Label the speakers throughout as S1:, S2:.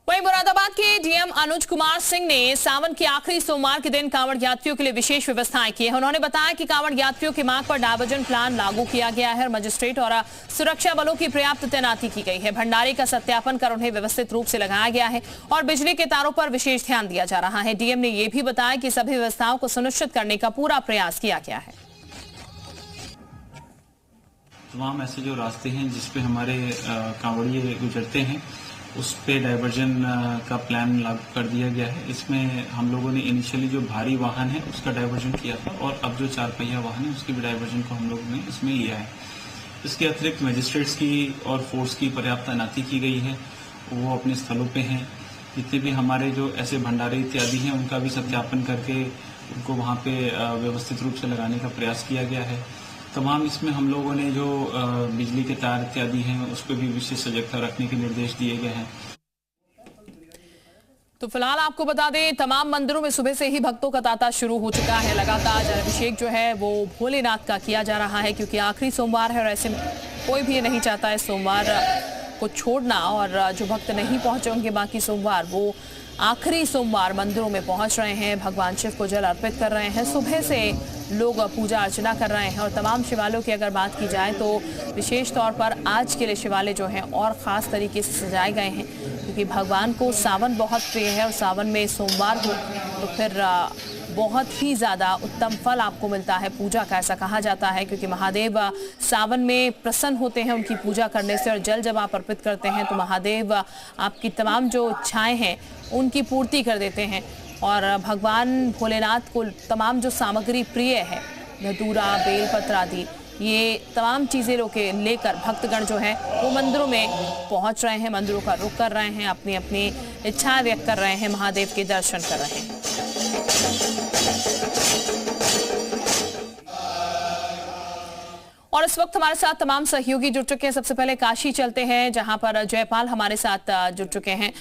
S1: वहीं मुरादाबाद के डीएम अनुज कुमार सिंह ने सावन के आखिरी सोमवार के दिन कांवड़ यात्रियों के लिए विशेष व्यवस्थाएं की है। उन्होंने बताया कि कांवड़ यात्रियों की मांग पर डायवर्जन प्लान लागू किया गया है और मजिस्ट्रेट और सुरक्षा बलों की पर्याप्त तैनाती की गई है। भंडारे का सत्यापन कर उन्हें व्यवस्थित रूप से लगाया गया है और बिजली के तारों पर विशेष ध्यान दिया जा रहा है। डीएम ने यह भी बताया कि सभी व्यवस्थाओं को सुनिश्चित करने का पूरा प्रयास किया गया है।
S2: तमाम ऐसे जो रास्ते हैं जिसपे हमारे कांवड़िए गुजरते हैं उस पे डाइवर्जन का प्लान लागू कर दिया गया है। इसमें हम लोगों ने इनिशियली जो भारी वाहन है उसका डाइवर्जन किया था और अब जो 4 पहिया वाहन है उसके भी डाइवर्जन को हम लोगों ने इसमें लिया है। इसके अतिरिक्त मजिस्ट्रेट्स की और फोर्स की पर्याप्त तैनाती की गई है, वो अपने स्थलों पे हैं। जितने भी हमारे जो ऐसे भंडारे इत्यादि हैं उनका भी सत्यापन करके उनको वहाँ पे व्यवस्थित रूप से लगाने का प्रयास किया गया है। तमाम इसमें हम लोगों ने जो बिजली के तार इत्यादि हैं उस पर भी विशेष सजगता रखने के निर्देश दिए गए हैं।
S1: तो फिलहाल आपको बता दें, तमाम मंदिरों में सुबह से ही भक्तों का तांता शुरू हो चुका है। लगातार जलाभिषेक जो है वो भोलेनाथ का किया जा रहा है क्योंकि आखिरी सोमवार है और ऐसे में कोई भी नहीं चाहता है सोमवार को छोड़ना। और जो भक्त नहीं पहुंचे होंगे बाकी सोमवार, वो आखिरी सोमवार मंदिरों में पहुंच रहे हैं, भगवान शिव को जल अर्पित कर रहे हैं। सुबह से लोग पूजा अर्चना कर रहे हैं और तमाम शिवालयों की अगर बात की जाए तो विशेष तौर पर आज के लिए शिवालय जो हैं और ख़ास तरीके से सजाए गए हैं क्योंकि भगवान को सावन बहुत प्रिय है और सावन में सोमवार हो तो फिर बहुत ही ज़्यादा उत्तम फल आपको मिलता है पूजा का, ऐसा कहा जाता है क्योंकि महादेव सावन में प्रसन्न होते हैं उनकी पूजा करने से। और जल जब आप अर्पित करते हैं तो महादेव आपकी तमाम जो इच्छाएं हैं उनकी पूर्ति कर देते हैं। और भगवान भोलेनाथ को तमाम जो सामग्री प्रिय है, धतूरा, बेलपत्र आदि, ये तमाम चीज़ें लेकर भक्तगण जो है वो मंदिरों में पहुंच रहे हैं, मंदिरों का रुख कर रहे हैं, अपनी अपनी इच्छाएं व्यक्त कर रहे हैं, महादेव के दर्शन कर रहे हैं। और इस वक्त हमारे साथ तमाम सहयोगी जुड़ चुके हैं। सबसे पहले काशी चलते हैं जहां पर जयपाल हमारे साथ जुड़ चुके हैं।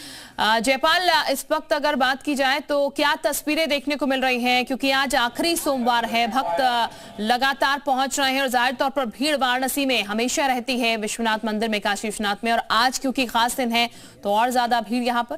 S1: जयपाल, इस वक्त अगर बात की जाए तो क्या तस्वीरें देखने को मिल रही हैं क्योंकि आज आखिरी सोमवार है, भक्त लगातार पहुंच रहे हैं और जाहिर तौर पर भीड़ वाराणसी में हमेशा रहती है, विश्वनाथ मंदिर में, काशी विश्वनाथ में, और आज क्योंकि खास दिन है तो और ज्यादा भीड़ यहाँ पर।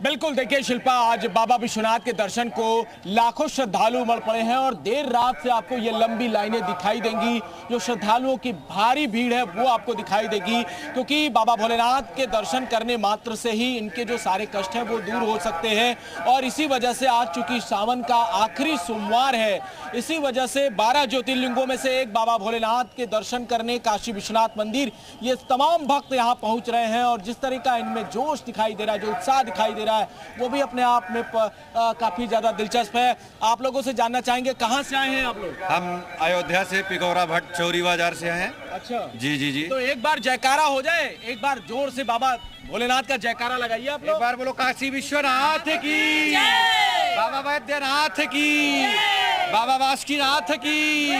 S3: बिल्कुल, देखिए शिल्पा, आज बाबा विश्वनाथ के दर्शन को लाखों श्रद्धालु उमड़ पड़े हैं और देर रात से आपको ये लंबी लाइनें दिखाई देंगी। जो श्रद्धालुओं की भारी भीड़ है वो आपको दिखाई देगी क्योंकि बाबा भोलेनाथ के दर्शन करने मात्र से ही इनके जो सारे कष्ट हैं वो दूर हो सकते हैं। और इसी वजह से आज चूंकि सावन का आखिरी सोमवार है, इसी वजह से 12 ज्योतिर्लिंगों में से एक बाबा भोलेनाथ के दर्शन करने काशी विश्वनाथ मंदिर ये तमाम भक्त यहाँ पहुँच रहे हैं। और जिस तरह का इनमें जोश दिखाई दे रहा है, जो उत्साह दिखाई दे रहा है, वो भी अपने आप में काफी ज्यादा दिलचस्प है। आप लोगों से जानना चाहेंगे कहां से आए हैं आप लोग?
S4: हम अयोध्या से, पिगौरा भट्ट चौरी बाजार से आए हैं।
S3: अच्छा
S4: जी जी जी।
S3: तो एक बार जयकारा हो जाए, एक बार जोर से बाबा भोलेनाथ का जयकारा लगाइए आप लोग।
S4: एक बार बोलो काशी विश्वनाथ की, बाबा वैद्यनाथ की, बाबा बासुकीनाथ की,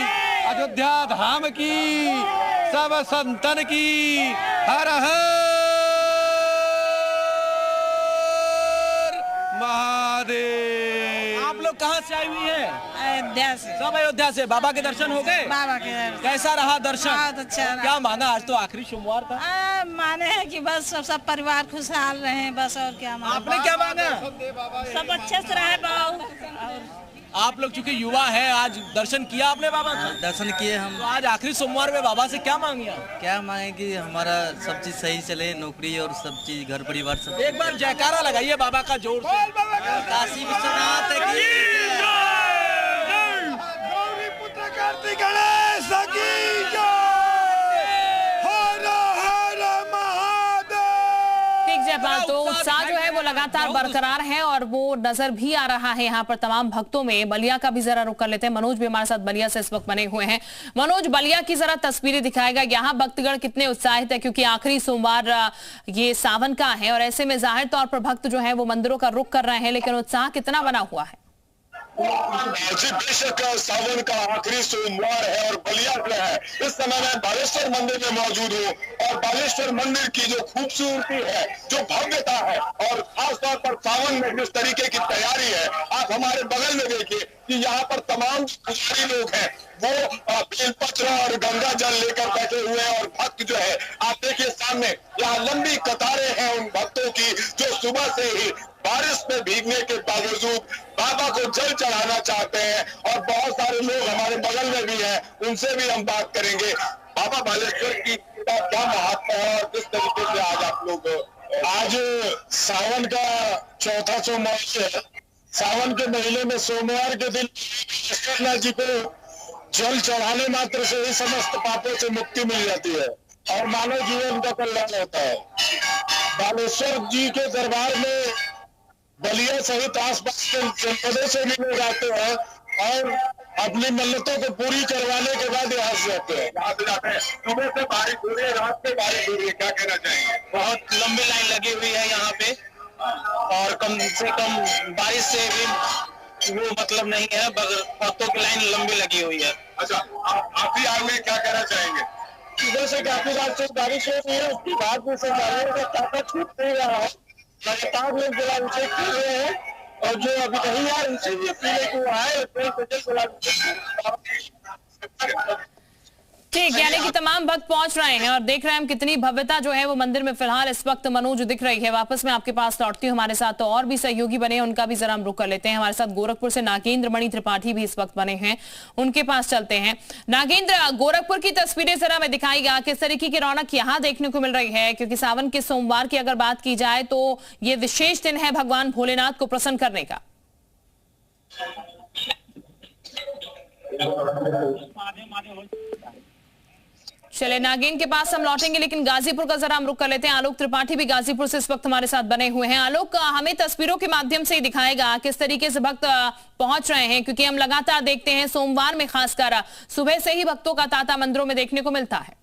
S4: अयोध्या धाम की, सब संतन की, हर हर महादेव।
S3: आप लोग कहाँ से आई हुई हैं?
S5: अयोध्या से।
S3: सब अयोध्या से। बाबा के दर्शन हो गए?
S5: बाबा के दर्शन।
S3: कैसा रहा दर्शन?
S5: बहुत अच्छा रहा।
S3: क्या माना? आज तो आखिरी सोमवार था।
S5: माने हैं कि बस सब परिवार खुशहाल रहे, बस और क्या माना।
S3: आपने क्या माना?
S5: सब अच्छे से रहे बाबू।
S3: आप लोग चूंकि युवा है, आज दर्शन किया आपने बाबा का?
S6: दर्शन किए हम।
S3: तो आज आखिरी सोमवार में बाबा से क्या मांगिया?
S6: क्या मांगे कि हमारा सब चीज सही चले, नौकरी और सब चीज, घर परिवार सब।
S3: एक बार जयकारा लगाइए बाबा का जोर से।
S6: काशी विश्वनाथ की
S4: गौरी पुत्र कार्तिक गणेश की जय।
S1: जयपाल, तो उत्साह जो है वो लगातार बरकरार है और वो नजर भी आ रहा है यहाँ पर तमाम भक्तों में। बलिया का भी जरा रुख कर लेते हैं। मनोज भी हमारे साथ बलिया से इस वक्त बने हुए हैं। मनोज, बलिया की जरा तस्वीरें दिखाएगा, यहाँ भक्तगण कितने उत्साहित है क्योंकि आखिरी सोमवार ये सावन का है और ऐसे में जाहिर तौर पर भक्त जो है वो मंदिरों का रुख कर रहे हैं, लेकिन उत्साह कितना बना हुआ है?
S7: जी बेशक सावन का आखिरी सोमवार है और बलिया जो है इस समय मैं बालेश्वर मंदिर में मौजूद हूँ और बालेश्वर मंदिर की जो खूबसूरती है, जो भव्यता है और खास तौर पर सावन में जिस तरीके की तैयारी है, आप हमारे बगल में देखिए कि यहाँ पर तमाम पुजारी लोग हैं, वो बेलपत्र और गंगा जल लेकर बैठे हुए हैं और भक्त जो है आप देखिए सामने यहाँ लंबी कतारें हैं उन भक्तों की जो सुबह से ही बारिश में भीगने के बावजूद बाबा को जल चढ़ाना चाहते हैं और बहुत सारे लोग हमारे बगल में भी हैं, उनसे भी हम बात करेंगे। बाबा बालेश्वर की क्या महत्व है और किस तरीके से आज आप लोग आज सावन का चौथा सोमवार है, सावन के महीने में सोमवार के दिन बालेश्वरनाथ जी को जल चढ़ाने मात्र से ही समस्त पापों से मुक्ति मिल जाती है और मानव जीवन का कल्याण होता है। बालेश्वर जी के दरबार में बलिया सहित आसपास के जनपदों से भी लोग आते हैं और अपनी मन्नतों को पूरी करवाने के बाद यहाँ से जाते हैं। सुबह से बारिश हो रही है, रात में बारिश हो रही है, क्या कहना चाहेंगे?
S8: बहुत लंबी लाइन लगी हुई है यहाँ पे और कम से कम बारिश से भी वो मतलब नहीं है, भक्तों की लाइन लंबी लगी हुई है।
S7: अच्छा, आप ही आए हुए क्या कहना चाहेंगे? सुबह से काफी रात से बारिश हो रही है, उसके बाद में से ताकत छूट नहीं रहा है, लगातार लोग जलाभिषेक कर रहे हैं और जो अभी नहीं आए उनसे भी पीने को आए
S1: ठीक, यानी कि तमाम भक्त पहुंच रहे हैं और देख रहे हैं हम कितनी भव्यता जो है वो मंदिर में फिलहाल इस वक्त मनोज दिख रही है। वापस मैं आपके पास लौटती हूँ, हमारे साथ तो और भी सहयोगी बने हैं, उनका भी जरा हम रुख कर लेते हैं। हमारे साथ गोरखपुर से नागेंद्र मणि त्रिपाठी भी इस वक्त बने हैं, उनके पास चलते हैं। नागेंद्र, गोरखपुर की तस्वीरें जरा मैं दिखाईगा, किस तरीके की रौनक यहाँ देखने को मिल रही है, क्योंकि सावन के सोमवार की अगर बात की जाए तो ये विशेष दिन है भगवान भोलेनाथ को प्रसन्न करने का। चले नागिन के पास हम लौटेंगे, लेकिन गाजीपुर का जरा हम रुख कर लेते हैं। आलोक त्रिपाठी भी गाजीपुर से इस वक्त हमारे साथ बने हुए हैं। आलोक, हमें तस्वीरों के माध्यम से ही दिखाएगा किस तरीके से भक्त पहुंच रहे हैं, क्योंकि हम लगातार देखते हैं सोमवार में खासकर सुबह से ही भक्तों का तांता मंदिरों में देखने को मिलता है।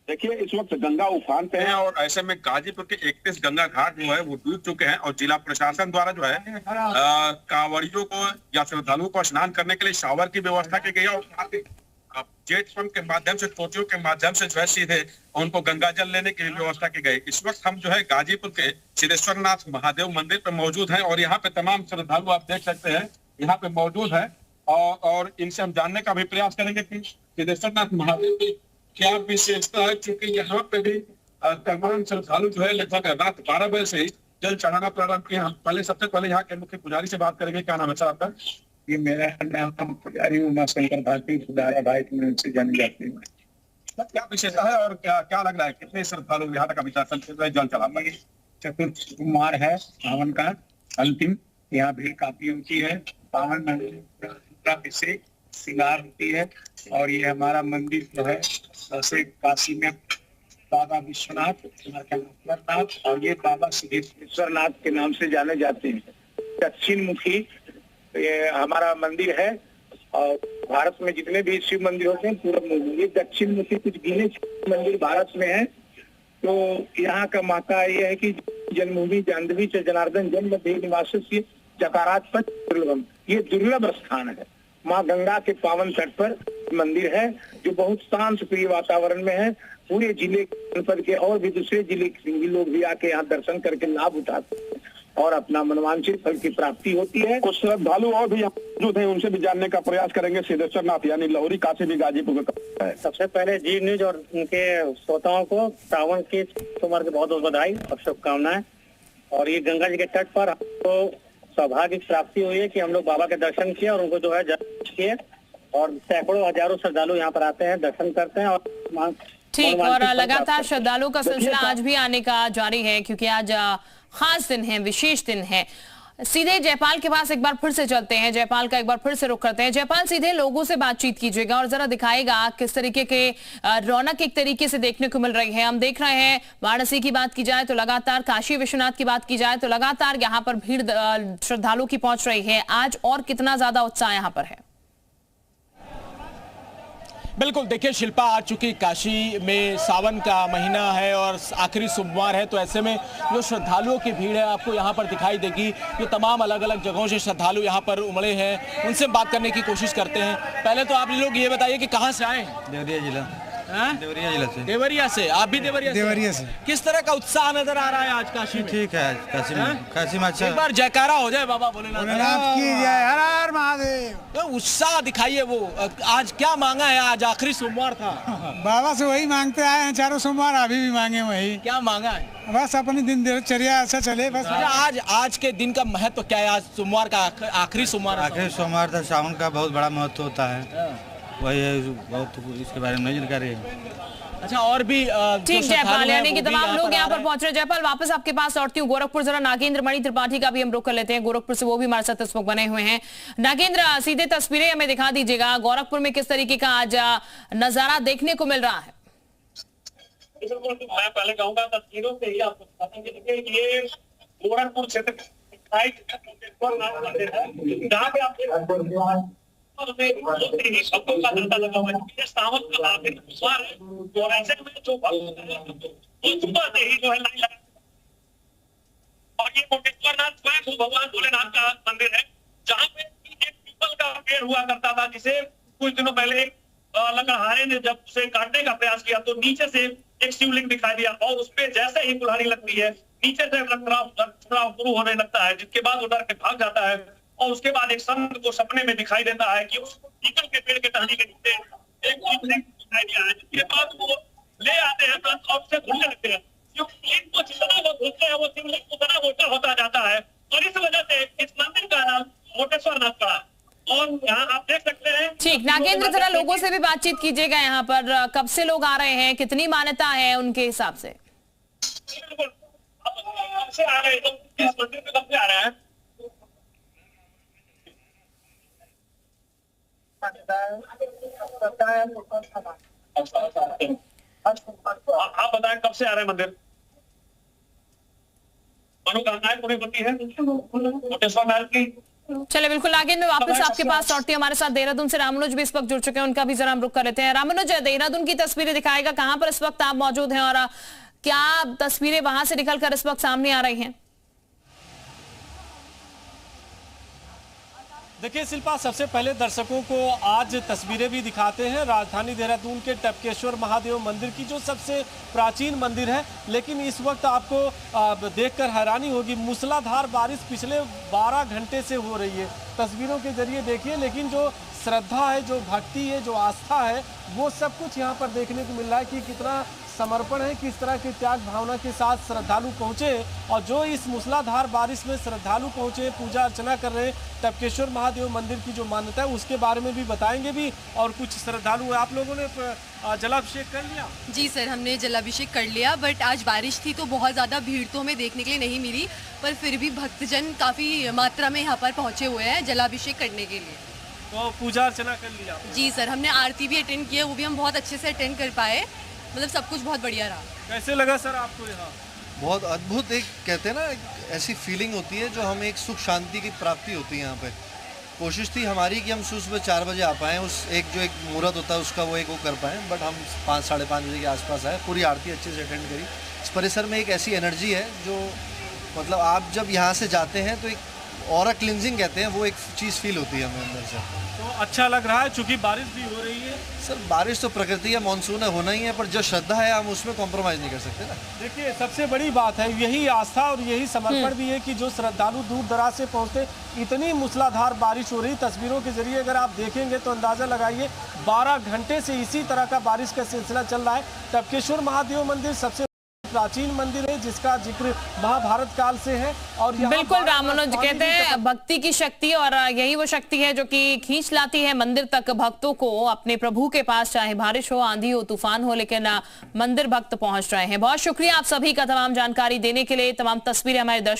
S9: देखिए, इस वक्त गंगा उफान पे है और ऐसे में गाजीपुर के 31 गंगा घाट जो है वो डूब चुके हैं और जिला प्रशासन द्वारा जो है कांवड़ियों को या श्रद्धालुओं को स्नान करने के लिए शावर की व्यवस्था की गई है और जेट पंप के माध्यम से, टोटियों के माध्यम से जो है सीधे उनको गंगा जल लेने की व्यवस्था की गई। इस वक्त हम जो है गाजीपुर के सिद्धेश्वरनाथ महादेव मंदिर पर मौजूद हैं और यहाँ पे तमाम श्रद्धालु आप देख सकते हैं यहाँ पे मौजूद है और इनसे हम जानने का भी प्रयास करेंगे कि सिद्धेश्वरनाथ महादेव की क्या विशेषता है, क्योंकि यहाँ पे भी तमाम श्रद्धालु जो है लगभग रात 12 बजे से ही जल चढ़ाना प्रारंभ किया। पहले सबसे पहले यहाँ के मुख्य पुजारी से बात करेंगे। क्या नाम है सर आपका?
S10: ये मेरा नाम पुजारी उमा शंकर भारती पुजारा भाई से जानी जाती है।
S9: क्या विशेषता है और क्या लग रहा है, कितने श्रद्धालु यहाँ तक अभी जल चढ़ा पाएंगे?
S10: चतुर्थ सोमवार है सावन का अंतिम, यहाँ भीड़ काफी ऊंची है। पावन मंदिर से श्रृंगार होती है और ये हमारा मंदिर जो है वैसे काशी में बाबा विश्वनाथ और ये बाबा सिद्धेश्वरनाथ के नाम से जाने जाते हैं। दक्षिण मुखी ये हमारा मंदिर है और भारत में जितने भी शिव मंदिर होते हैं पूरा ये दक्षिण मुखी कुछ गिने मंदिर भारत में है। तो यहाँ का माता ये है कि जन्मभूमि जाह्नवी च जनार्दन जन्म देह निवास जकारात पर दुर्लभम, ये दुर्लभ स्थान है। माँ गंगा के पावन तट पर मंदिर है जो बहुत शांत प्रिय वातावरण में है। पूरे जिले जनपद के और भी दूसरे जिले के लोग भी आके यहाँ दर्शन करके लाभ उठाते हैं और अपना मनवांछित फल की प्राप्ति होती है।
S9: कुछ श्रद्धालु और भी जो थे उनसे भी जानने का प्रयास करेंगे। सिद्धेश्वरनाथ यानी लौरी काशी भी गाजीपुर का है।
S8: सबसे पहले जी न्यूज और उनके श्रोताओं को सावन के सोमवार की बहुत बहुत बधाई और शुभकामनाएं। और ये गंगा जी के तट पर हमको सौभाग्य की प्राप्ति हुई है कि हम लोग बाबा के दर्शन किए और उनको जो है किए और सैकड़ों हजारों श्रद्धालु यहाँ पर आते हैं, दर्शन करते हैं और
S1: ठीक। और लगातार श्रद्धालुओं का सिलसिला आज भी आने का जारी है, क्योंकि आज खास दिन है, विशेष दिन है। सीधे जयपाल के पास एक बार फिर से चलते हैं, जयपाल का एक बार फिर से रुख करते हैं। जयपाल, सीधे लोगों से बातचीत कीजिएगा और जरा दिखाएगा किस तरीके के रौनक एक तरीके से देखने को मिल रही है। हम देख रहे हैं वाराणसी की बात की जाए तो लगातार, काशी विश्वनाथ की बात की जाए तो लगातार यहाँ पर भीड़ श्रद्धालु की पहुंच रही है। आज और कितना ज्यादा उत्साह यहाँ पर है?
S3: बिल्कुल, देखिए शिल्पा, आ चुकी काशी में सावन का महीना है और आखिरी सोमवार है, तो ऐसे में जो श्रद्धालुओं की भीड़ है आपको यहाँ पर दिखाई देगी। जो तमाम अलग अलग जगहों से श्रद्धालु यहाँ पर उमड़े हैं, उनसे बात करने की कोशिश करते हैं। पहले तो आप लोग ये बताइए कि कहाँ से आए हैं?
S6: देवरिया जिला। देवरिया जिला से।
S3: देवरिया से? आप भी देवरिया से? किस तरह का उत्साह नजर आ रहा है आज काशी में?
S6: ठीक है, काशी में अच्छा।
S3: एक बार जयकारा हो जाए बाबा भोलेनाथ
S11: की जय, हर हर महादेव।
S3: तो उत्साह दिखाइए। वो आज क्या मांगा है? आज आखिरी सोमवार था।
S11: बाबा से वही मांगते आए हैं, चारों सोमवार अभी भी मांगे वही।
S3: क्या मांगा है?
S11: बस अपनी दिनचर्या ऐसा चले बस।
S3: आज के दिन का महत्व क्या है? आज सोमवार का आखिरी सोमवार।
S6: आखिरी सोमवार था, सावन का बहुत बड़ा महत्व होता है, वही है, बहुत इसके बारे में नहीं जानकारी है।
S3: अच्छा, और भी
S1: ठीक, जयपाल, यानी कि तमाम लोग यहाँ पर पहुंच रहे हैं। जयपाल, वापस आपके पास लौटती हूँ। गोरखपुर जरा नागेंद्र मणि त्रिपाठी का भी हम रुख कर लेते हैं। गोरखपुर से वो भी हमारे साथ इस वक्त बने हुए हैं। नागेंद्र, सीधे तस्वीरें हमें दिखा दीजिएगा, गोरखपुर में किस तरीके का आज नजारा देखने को मिल रहा है?
S8: मैं पहले कहूँगा तस्वीरों से ही आपको बताएं कि ये गोरखपुर क्षेत्र जहाँ पे आप भक्तों का तांता लगा हुआ है। सावन का आखिरी सोमवार है और ऐसे में जो भक्त वो सुबह से ही जो है लाइन लगा, और ये कोटेश्वरनाथ स्वयं भगवान भोलेनाथ का मंदिर है, जहाँ पे एक पीपल का पेड़ हुआ करता था, जिसे कुछ दिनों पहले लकड़हारे ने जब से काटने का प्रयास किया तो नीचे से एक शिवलिंग दिखाई दिया, और उसपे जैसे ही कुल्हाड़ी लगती है नीचे से रक्तस्राव शुरू होने लगता है, जिसके बाद वो डर के भाग जाता है। और उसके बाद एक संत को सपने में दिखाई देता है कि उसको पीपल के पेड़ के टहनी के नीचे एक शिवलिंग दिखाई दिया है, जिसके बाद वो ले आते हैं और उससे धुलने लगते हैं। शिवलिंग को जितना वो धुलते हैं वो शिवलिंग उतना मोटा होता जाता है, और इस वजह से इस मंदिर का नाम कोटेश्वरनाथ पड़ा। और यहाँ आप देख सकते हैं।
S1: ठीक, नागेंद्र, जरा लोगों से भी बातचीत कीजिएगा। यहाँ पर कब से लोग आ रहे हैं, कितनी मान्यता है उनके हिसाब से?
S8: कब से आ रहे हैं, तो इस मंदिर में कब से आ रहे हैं? आप बताएं कब से आ रहे हैं मंदिर? मनोकामनाएं पूरी होती है कोटेश्वरनाथ की।
S1: चले, बिल्कुल नागेंद्र, मैं वापस आपके पास लौटती हूँ। हमारे साथ देहरादून से रामानुज भी इस वक्त जुड़ चुके हैं, उनका भी जरा हम रुख कर लेते हैं। रामानुज, देहरादून की तस्वीरें दिखाएगा, कहाँ पर इस वक्त आप मौजूद हैं और क्या तस्वीरें वहां से निकलकर इस वक्त सामने आ रही हैं?
S12: देखिए शिल्पा, सबसे पहले दर्शकों को आज तस्वीरें भी दिखाते हैं राजधानी देहरादून के टपकेश्वर महादेव मंदिर की, जो सबसे प्राचीन मंदिर है। लेकिन इस वक्त आपको देखकर हैरानी होगी, मूसलाधार बारिश पिछले 12 घंटे से हो रही है। तस्वीरों के जरिए देखिए, लेकिन जो श्रद्धा है, जो भक्ति है, जो आस्था है, वो सब कुछ यहाँ पर देखने को मिल रहा है कि कितना समर्पण है, किस तरह की त्याग भावना के साथ श्रद्धालु पहुंचे। और जो इस मूसलाधार बारिश में श्रद्धालु पहुंचे, पूजा अर्चना कर रहे टपकेश्वर महादेव मंदिर की जो मान्यता है उसके बारे में भी बताएंगे भी। और कुछ श्रद्धालु, आप लोगों ने जलाभिषेक कर लिया?
S13: जी सर, हमने जलाभिषेक कर लिया, बट आज बारिश थी तो बहुत ज़्यादा भीड़ तो हमें देखने के लिए नहीं मिली, पर फिर भी भक्तजन काफ़ी मात्रा में यहाँ पर पहुँचे हुए हैं जलाभिषेक करने के लिए।
S12: तो पूजा अर्चना कर लिया?
S13: जी सर, हमने आरती भी अटेंड किया, वो भी हम बहुत अच्छे से अटेंड कर पाए, मतलब सब कुछ बहुत बढ़िया रहा।
S12: कैसे लगा सर आपको यहाँ?
S14: बहुत अद्भुत, एक कहते हैं ना, ऐसी फीलिंग होती है जो हमें एक सुख शांति की प्राप्ति होती है यहाँ पे। कोशिश थी हमारी कि हम सुबह 4 बजे आ पाएँ, उस एक जो एक मुहूर्त होता है उसका वो कर पाएँ, बट हम 5 साढ़े 5 बजे के आसपास आए, पूरी आरती अच्छे से अटेंड करी। इस परिसर में एक ऐसी एनर्जी है जो मतलब आप जब यहाँ से जाते हैं तो एक ऑरा क्लिनजिंग कहते हैं, वो एक चीज़ फील होती है हमें अंदर से।
S12: तो अच्छा लग रहा है, चूंकि बारिश भी हो रही है।
S14: सर बारिश तो प्रकृति है, मानसून है, होना ही है, पर जो श्रद्धा है हम उसमें कॉम्प्रोमाइज़ नहीं कर सकते ना।
S12: देखिए सबसे बड़ी बात है यही आस्था और यही समर्पण भी है कि जो श्रद्धालु दूर दराज से पहुंचते, इतनी मूसलाधार बारिश हो रही, तस्वीरों के जरिए अगर आप देखेंगे तो अंदाजा लगाइए 12 घंटे से इसी तरह का बारिश का सिलसिला चल रहा है। टपकेश्वर महादेव मंदिर सबसे प्राचीन मंदिर है जिसका जिक्र महाभारत काल से है। और
S1: बिल्कुल रामानुज, कहते हैं भक्ति की शक्ति, और यही वो शक्ति है जो कि खींच लाती है मंदिर तक भक्तों को अपने प्रभु के पास, चाहे बारिश हो, आंधी हो, तूफान हो, लेकिन मंदिर भक्त पहुंच रहे हैं। बहुत शुक्रिया आप सभी का तमाम जानकारी देने के लिए, तमाम तस्वीरें हमारे दर्शक